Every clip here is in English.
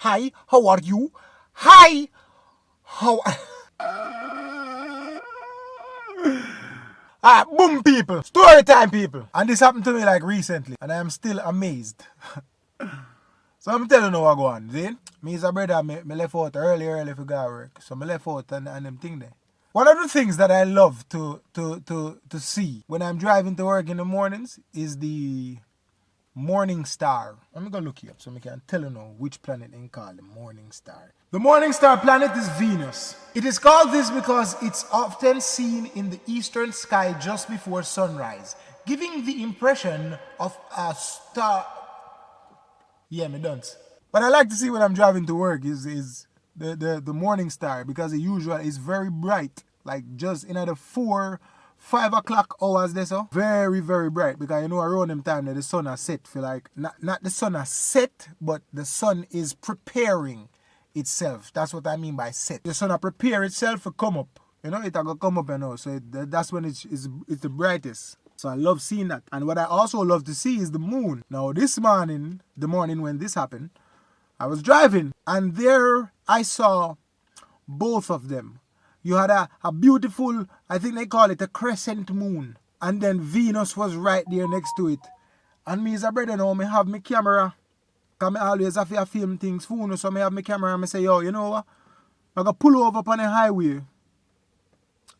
Hi, how are you? Hi, how... Boom, people. Story time, people. And this happened to me like recently. And I am still amazed. So I'm telling you what go on. See? Me is a brother, me left out early for go work. So me left out and them thing there. One of the things that I love to see when I'm driving to work in the mornings is the morning star. I'm gonna look you up so I can tell you now which planet they call the morning star. The morning star planet is Venus. It is called this because it's often seen in the eastern sky just before sunrise, giving the impression of a star. Yeah, me don't. But I like to see when I'm driving to work is the morning star, because the usual is very bright, like just in the 4-5 o'clock hours there, so very bright, because you know around them time that the sun has set for like not the sun has set, but the sun is preparing itself. That's what I mean by set. The sun will prepare itself to come up. You know, it will come up, you know, so that's when it's the brightest. So I love seeing that. And what I also love to see is the moon. Now this morning, the morning when this happened, I was driving and there I saw both of them. You had a beautiful, I think they call it a crescent moon. And then Venus was right there next to it. And me as a brother now, me have my camera. Because I always have to film things for you. So I have my camera and I say, yo, you know what? I'm going to pull over on the highway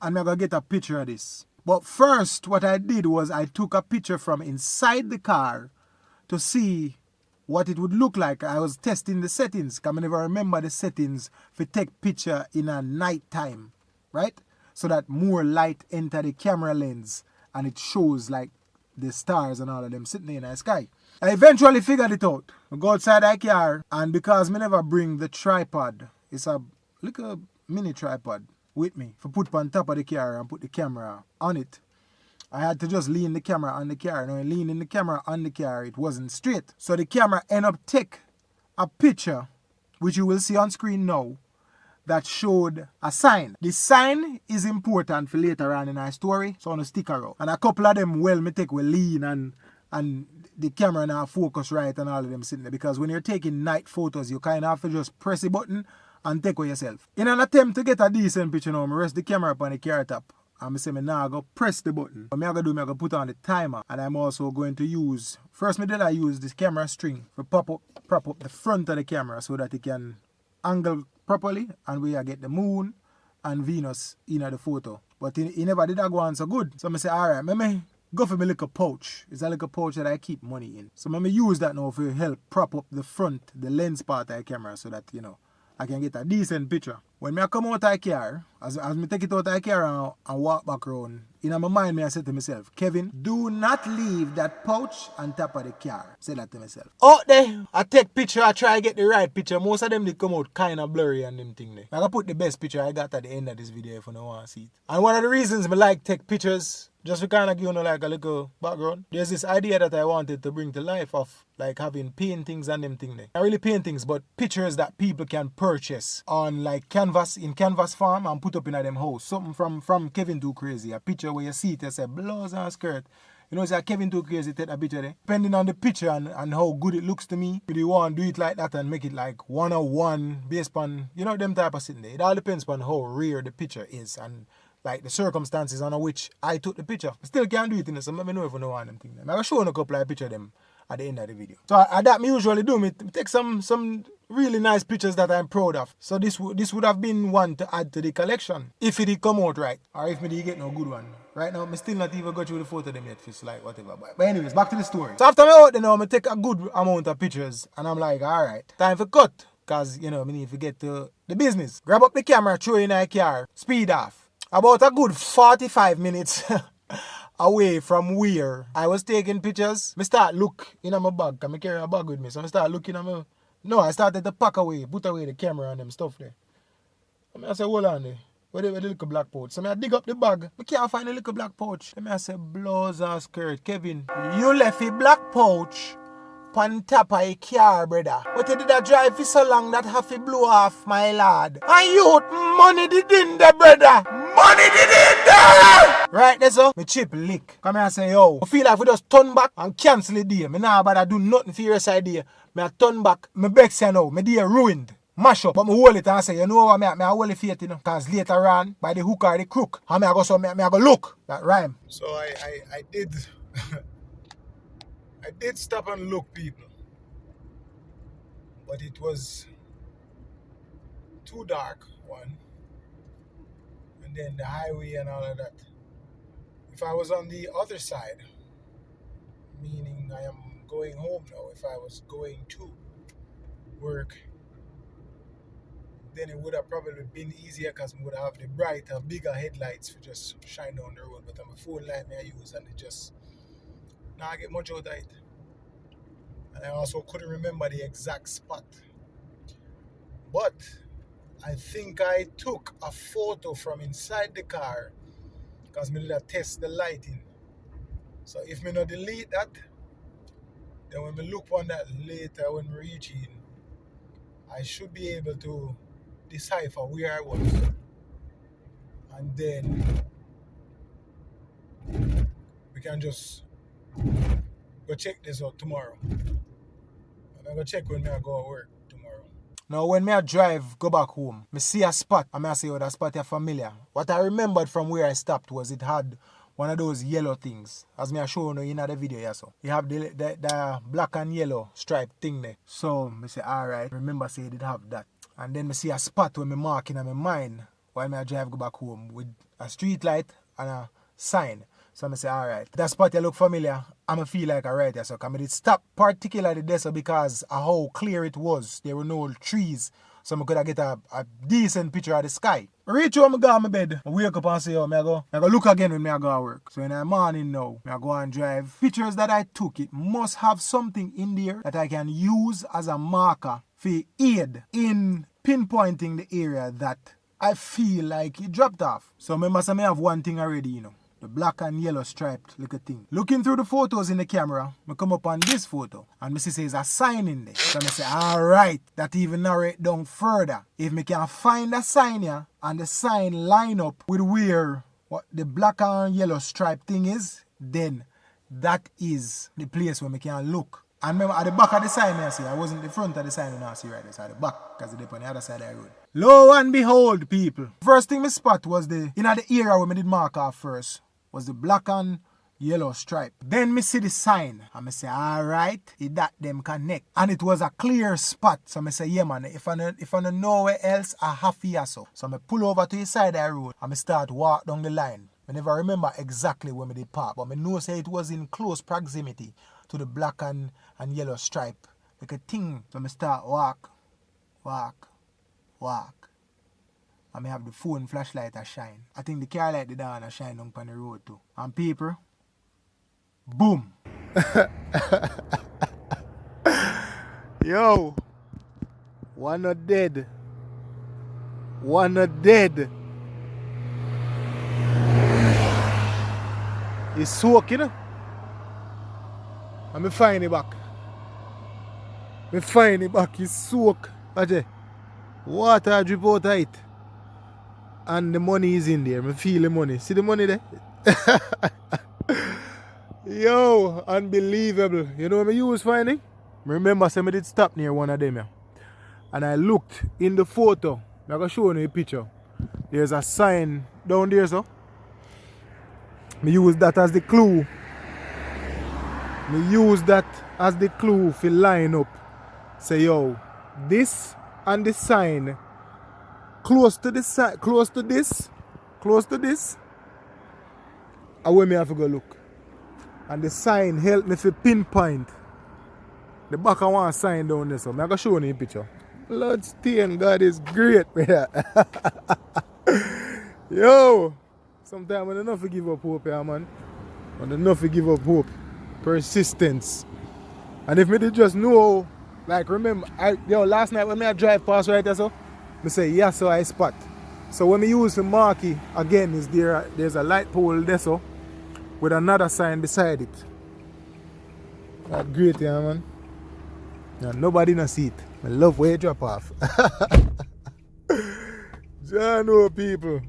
and I'm going to get a picture of this. But first, what I did was I took a picture from inside the car to see what it would look like. I was testing the settings, because I never remember the settings for take picture in a night time, right? So that more light enter the camera lens and it shows like the stars and all of them sitting in the sky. I eventually figured it out. I go outside the car, and because I never bring the tripod, it's a little mini tripod with me for put on top of the car and put the camera on it. I had to just lean the camera on the car. Now, leaning the camera on the car, it wasn't straight. So the camera ended up take a picture, which you will see on screen now, that showed a sign. The sign is important for later on in our story, so I'm going to stick around. And a couple of them, well, me take will lean and the camera now focus right and all of them sitting there. Because when you're taking night photos, you kind of have to just press the button and take with yourself. In an attempt to get a decent picture now, I rest the camera up on the car top. And I say, now I go press the button. What I'm going to put on the timer. And I'm also going to use, first I use this camera string to prop up the front of the camera so that it can angle properly. And we get the moon and Venus in the photo. But he never did that go on so good. So I say, alright, let me go for my little pouch. It's a little pouch that I keep money in. So I'm use that now to help prop up the front, the lens part of the camera so that, you know, I can get a decent picture. When I come out of the car, as I take it out of the car and walk back around, in my mind, I said to myself, Kevin, do not leave that pouch on top of the car. Say that to myself. Out there, I take picture, I try to get the right picture. Most of them, they come out kind of blurry and them thing there. I'm going to put the best picture I got at the end of this video if you don't want to see it. And one of the reasons I like take pictures, just to kind of give you like a little background, there's this idea that I wanted to bring to life of like having paintings and them thing there. Not really paintings, but pictures that people can purchase on like canvas, in canvas form and put up in them house. Something from Kevin Too Crazy. A picture where you see it, you say blouse and skirt. You know, it's like Kevin Too Crazy take a picture there. Depending on the picture and how good it looks to me, if you want to do it like that and make it like 101 based on, you know, them type of sitting there. It all depends on how rare the picture is and like the circumstances under which I took the picture. I still can't do it in this, so let me know if you know one of them things. I'm going to show you a couple of pictures of them at the end of the video. So that me usually do, me take some really nice pictures that I'm proud of. So this would have been one to add to the collection if it did come out right, or if me did get no good one. Right now, I still not even got through the photo of them yet, it's like whatever. But anyways, back to the story. So after me out there now, I take a good amount of pictures and I'm like, alright, time for cut. Cause you know, I need to get to the business. Grab up the camera, throw it in a car, speed off. About a good 45 minutes away from where I was taking pictures, I start look in my bag, because I carry a bag with me. So I start looking at my... No, I started to pack away, put away the camera and them stuff there. I say, hold on there. Where the little black pouch? So I dig up the bag. I can't find the little black pouch. I say, blouse and skirt. Kevin, you left a black pouch on top of a car, brother. But you did a drive for so long that have to blow off, my lad. And you money did in there, brother. Money did it there! Right there, so me chip lick. Come here and say, yo, I feel like we just turn back and cancel the day. Me nah bother do nothing for your side day. Me a turn back. Me beg say now, me day ruined. Mash up. But me hold it and say, you know what, me a hold the faith, you know. Cause later on, by the hook or the crook, and me a go so me a go look. That rhyme. So I did I did stop and look, people. But it was too dark, one. And then the highway and all of that. If I was on the other side, meaning I am going home now, if I was going to work, then it would have probably been easier because I would have the brighter, bigger headlights for just shine down the road. But I'm a phone light I use and it just, now I get much out of it. And I also couldn't remember the exact spot. But I think I took a photo from inside the car because I did a test the lighting. So if me not delete that, then when we look on that later when we reach in, I should be able to decipher where I was. And then we can just go check this out tomorrow. I'm going to check when I go to work tomorrow. Now when I drive, go back home, I see a spot, and I say, oh, that spot is familiar. What I remembered from where I stopped was it had one of those yellow things. As I show you in the video here, so. You have the black and yellow striped thing there. So I say, alright, remember say it did have that. And then I see a spot where I mark in my mind while I drive go back home with a street light and a sign. So I say, alright, that spot look familiar. I feel like I right there. So I did stop particularly there so because of how clear it was. There were no trees. So I could get a decent picture of the sky. I reach home, I go on my bed. I wake up and say, oh, I go look again when I go to work. So in the morning now, I go and drive. Pictures that I took, it must have something in there that I can use as a marker for aid in pinpointing the area that I feel like it dropped off. So remember, I have one thing already, you know. The black and yellow striped little thing. Looking through the photos in the camera, I come up on this photo and I see there's a sign in there. So I say, alright, that even narrow it down further. If I can find a sign here and the sign line up with where what the black and yellow striped thing is, then that is the place where I can look. And remember, at the back of the sign, I see, I wasn't the front of the sign, I see right there, so at the back, because it's on the other side of the road. Lo and behold, people. First thing I spot was the area where I did mark off first, was the black and yellow stripe. Then me see the sign, and I say, alright, it that them connect. And it was a clear spot, so I say, yeah man, if I don't know where else, I have here so. So I pull over to the side of the road, and I start walk down the line. I never remember exactly where I did park, but I know say it was in close proximity to the black and yellow stripe. Like a thing. So I start walk. And I have the phone flashlight a shine. I think the car light the down a shine on the road too. And people, boom. Yo, one not dead. One not dead. It's soaking. And I find it back. It's soak. Water drip out of it. And the money is in there. I feel the money. See the money there? Yo, unbelievable. You know what I use finding? Remember, I did stop near one of them. Yeah? And I looked in the photo. I'm going to show you a picture. There's a sign down there, so. I use that as the clue. For line up. Say, yo, this and the sign close to this, and where me have to go look. And the sign helped me to pinpoint the back of one sign down there. So I'm going to show you a picture. Bloodstain, God is great, brother. Yo, sometimes I don't know if I give up hope, yeah, man. I don't know if I give up hope. Persistence. And if me did just know, like remember, last night when I drive past right there, so I say, yeah, so I spot. So when I use the marquee, again, there's a light pole there, so, with another sign beside it. That's great, yeah, man. Yeah, nobody no see it. I love where you drop off. John, people.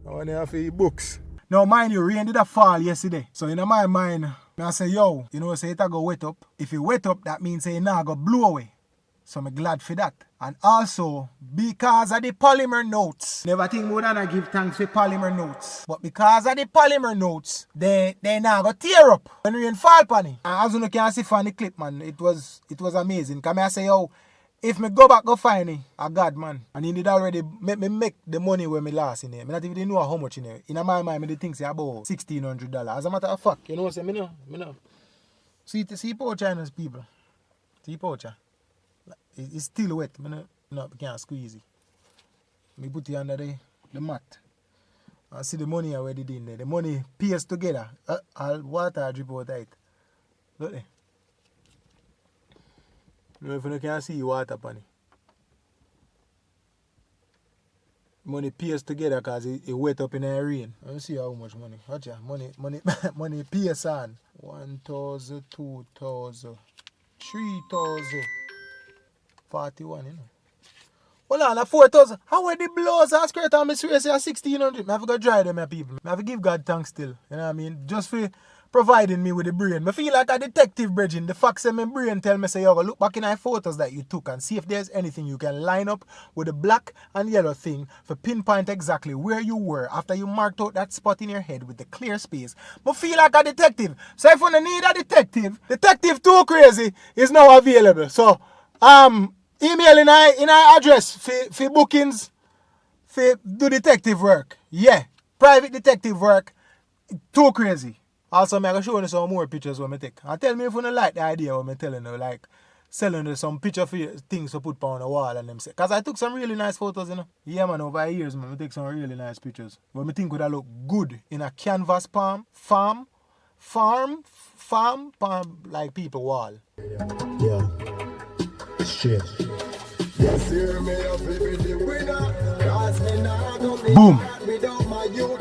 I want to have to eat books. Now, mind you, rain did a fall yesterday. So in my mind, I say, yo, you know, say it a go wet up. If it wet up, that means say it now go blow away. So I'm glad for that. And also, because of the polymer notes, never think more than I give thanks for polymer notes. But because of the polymer notes, they now go tear up when rain fall upon it. And as you can see from the clip, man, it was amazing. Because I say, yo, if me go back go find it, I God, man. And he did already make the money where me lost in it. I not even know how much in it. In my mind, I think it's about $1,600. As a matter of fact, you know what I'm saying? Me know. See poacher in those people. See poacher. It's still wet. I can't squeeze it. Me put it under the mat. I see the money already in there. The money pierced together. All water drip out of it. Look there. You know if you can see water upon it. Money pierced together because it wet up in the rain. Let me see how much money. Watch ya. Money pierced on. 1,000, 2,000, 3,000. 41, you know. Hold on, 4,000. How are the blows and skirt on me say 1,600? I have to go dry them, my people. I have to give God thanks still. You know what I mean? Just for providing me with the brain. I feel like a detective, Bridging. The facts in my brain tell me, say, yo, look back in our photos that you took and see if there's anything you can line up with the black and yellow thing for pinpoint exactly where you were after you marked out that spot in your head with the clear space. I feel like a detective. So if you need a Detective Too Crazy is now available. So, email in our address for bookings for do detective work. Yeah. Private detective work. Too Crazy. Also, I'm going to show you some more pictures when I take. And tell me if you don't like the idea what I'm telling you, like selling you some picture for things to put on the wall and them say. Because I took some really nice photos, you know. Yeah, man, over the years, man, I take some really nice pictures. But I think would look good in a canvas farm, like people wall. Yeah. Shit. Yes, hear me up, the winner. Cause me not gonna be Boom. without my youth.